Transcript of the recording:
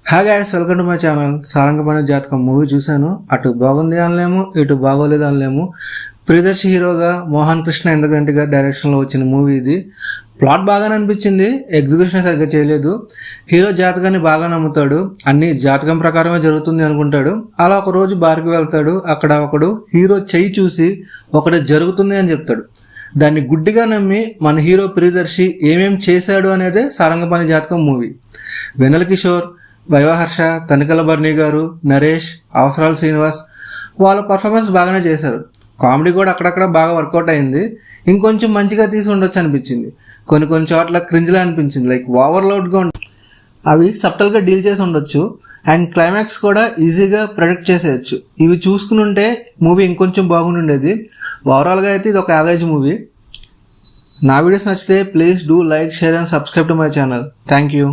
Hi guys, welcome to my channel. Sarangapani జాతకం movie చూశాను. అటు బాగుంది అనలేము, ఇటు బాగోలేదు అనలేము. ప్రియదర్శి హీరోగా మోహన్ కృష్ణ ఇంద్రగంటి గారి డైరెక్షన్లో వచ్చిన మూవీ ఇది. ప్లాట్ బాగానే అనిపించింది, ఎగ్జిక్యూషన్ సరిగ్గా చేయలేదు. హీరో జాతకాన్ని బాగా నమ్ముతాడు, అన్ని జాతకం ప్రకారమే జరుగుతుంది అనుకుంటాడు. అలా ఒక రోజు బార్కి వెళ్తాడు. అక్కడ ఒకడు హీరో చెయ్యి చూసి ఒకటి జరుగుతుంది అని చెప్తాడు. దాన్ని గుడ్డిగా నమ్మి మన హీరో ప్రియదర్శి ఏమేం చేశాడు అనేదే సారంగపాణి జాతకం మూవీ. వెన్నెల కిషోర్, వైవహర్ష, తనికల బర్నీ గారు, నరేష్, అవసరాల శ్రీనివాస్ వాళ్ళ పర్ఫార్మెన్స్ బాగానే చేశారు. కామెడీ కూడా అక్కడక్కడ బాగా వర్కౌట్ అయింది. ఇంకొంచెం మంచిగా తీసి ఉండొచ్చు అనిపించింది. కొన్ని చోట్ల క్రింజ్లా అనిపించింది, లైక్ ఓవర్లోడ్గా అవి సబ్టల్గా డీల్ చేసి ఉండొచ్చు. అండ్ క్లైమాక్స్ కూడా ఈజీగా ప్రొడక్ట్ చేసేయచ్చు. ఇవి చూసుకుని ఉంటే మూవీ ఇంకొంచెం బాగుండి ఉండేది. ఓవరాల్గా అయితే ఇది ఒక యావరేజ్ మూవీ. నా వీడియోస్ నచ్చితే please do like, share and subscribe to my channel. Thank you.